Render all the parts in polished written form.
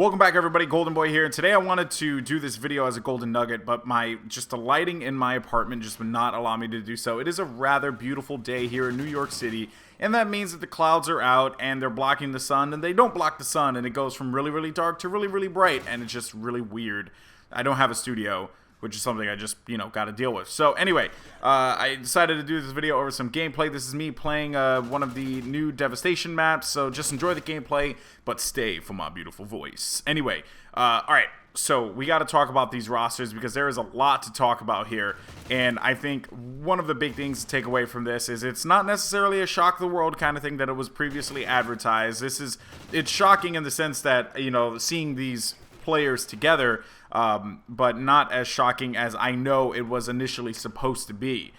Welcome back, everybody. Golden Boy here, and today I wanted to do this video as a golden nugget, but the lighting in my apartment just would not allow me to do so. It is a rather beautiful day here in New York City, and that means that the clouds are out and they're blocking the sun, and they don't block the sun, and it goes from really, really dark to really, really bright, and it's just really weird. I don't have a studio, which is something I just, got to deal with. So anyway, I decided to do this video over some gameplay. This is me playing one of the new Devastation maps, so just enjoy the gameplay, but stay for my beautiful voice. Anyway, alright, so we got to talk about these rosters because there is a lot to talk about here, and I think one of the big things to take away from this is it's not necessarily a shock the world kind of thing that it was previously advertised. It's shocking in the sense that, seeing these players together, but not as shocking as I know it was initially supposed to be.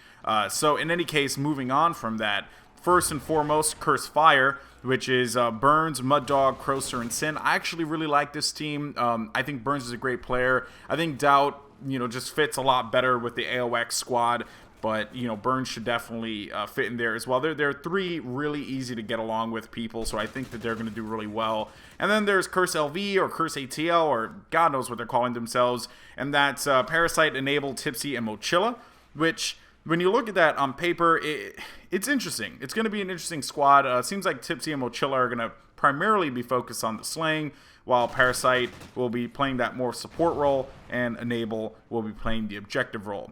So in any case, moving on from that, first and foremost, CurseFire, which is Burns, Muddog, Croser, and Sin. I actually really like this team. I think Burns is a great player. I think Doubt, just fits a lot better with the AOX squad. But, Burns should definitely fit in there as well. They're three really easy to get along with people, so I think that they're going to do really well. And then there's CurseLV or CurseATL, or God knows what they're calling themselves. And that's Parasite, Enable, Tipsy, and Mochilla, which, when you look at that on paper, it's interesting. It's going to be an interesting squad. Seems like Tipsy and Mochilla are going to primarily be focused on the slaying, while Parasite will be playing that more support role, and Enable will be playing the objective role.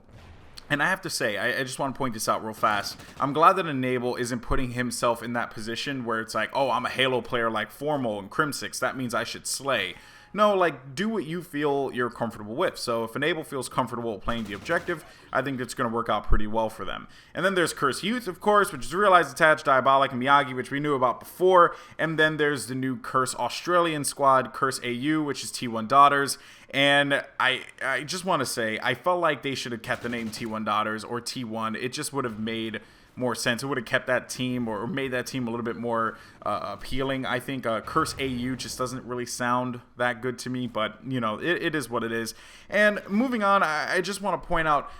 And I have to say, I just want to point this out real fast. I'm glad that Enable isn't putting himself in that position where it's like, oh, I'm a Halo player like Formal and Crimsix. That means I should slay. No, do what you feel you're comfortable with. So if Enable feels comfortable playing the objective, I think it's going to work out pretty well for them. And then there's Curse Youth, of course, which is Realize, Attach, Diabolic, and Miyagi, which we knew about before. And then there's the new Curse Australian squad, Curse AU, which is T1.Dotters. And I just want to say, I felt like they should have kept the name T1.Dotters or T1. It just would have made more sense. It would have kept that team or made that team a little bit more appealing. I think Curse AU just doesn't really sound that good to me, but it is what it is. And moving on, I just want to point out,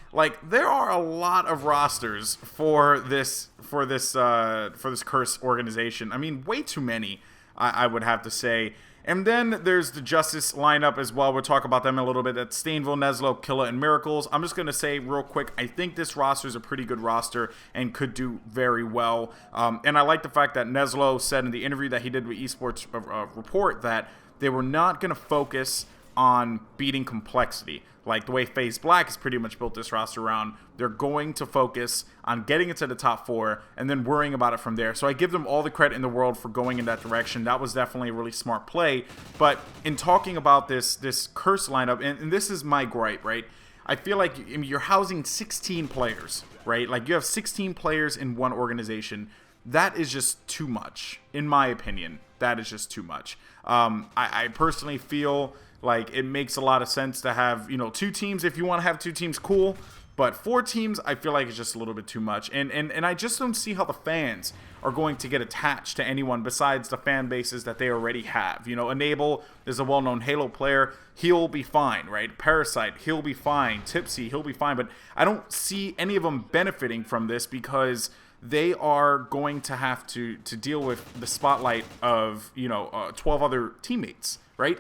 there are a lot of rosters for this Curse organization. I mean, way too many, I would have to say. And then there's the Justice lineup as well. We'll talk about them in a little bit. That's Stainville, Neslo, Killa, and Miracles. I'm just going to say real quick, I think this roster is a pretty good roster and could do very well. And I like the fact that Neslo said in the interview that he did with eSports Report that they were not going to focus on beating complexity. Like the way FaZe Black has pretty much built this roster around, they're going to focus on getting into the top 4 and then worrying about it from there. So I give them all the credit in the world for going in that direction. That was definitely a really smart play. But in talking about this Curse lineup, and this is my gripe, right? I feel like you're housing 16 players, right? You have 16 players in one organization. That is just too much, in my opinion. That is just too much. I personally feel like it makes a lot of sense to have, 2 teams. If you want to have 2 teams, cool. But 4 teams, I feel like it's just a little bit too much. And I just don't see how the fans are going to get attached to anyone besides the fan bases that they already have. Enable is a well-known Halo player. He'll be fine, right? Parasite, he'll be fine. Tipsy, he'll be fine. But I don't see any of them benefiting from this because they are going to have to deal with the spotlight of, 12 other teammates, right?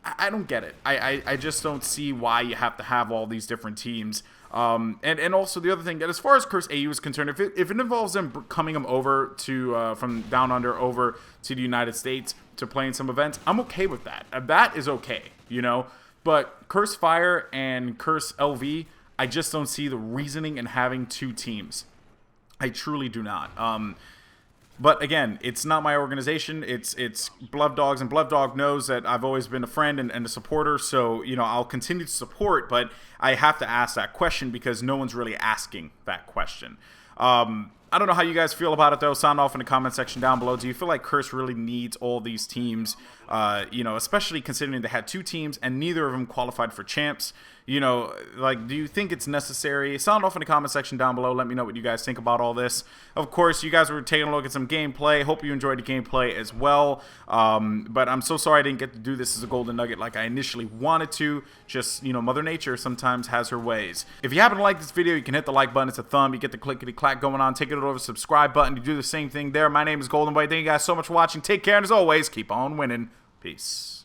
I don't get it. I just don't see why you have to have all these different teams. And also the other thing, that as far as Curse AU is concerned, if it involves them coming them over to from down under over to the United States to play in some events, I'm okay with that. That is okay, But CurseFire and CurseLV, I just don't see the reasoning in having 2 teams. I truly do not. But again, it's not my organization. It's Bluff Dogs, and Bluff Dog knows that I've always been a friend and a supporter. So, I'll continue to support, but I have to ask that question because no one's really asking that question. I don't know how you guys feel about it, though. Sound off in the comment section down below. Do you feel like Curse really needs all these teams, especially considering they had 2 teams and neither of them qualified for champs? Do you think it's necessary? Sound off in the comment section down below. Let me know what you guys think about all this. Of course, you guys were taking a look at some gameplay. Hope you enjoyed the gameplay as well. But I'm so sorry I didn't get to do this as a golden nugget like I initially wanted to. Just, Mother Nature sometimes has her ways. If you happen to like this video, you can hit the like button. It's a thumb. You get the clickety-clack going on. Take it over to the subscribe button. You do the same thing there. My name is Golden Boy. Thank you guys so much for watching. Take care, and as always, keep on winning. Peace.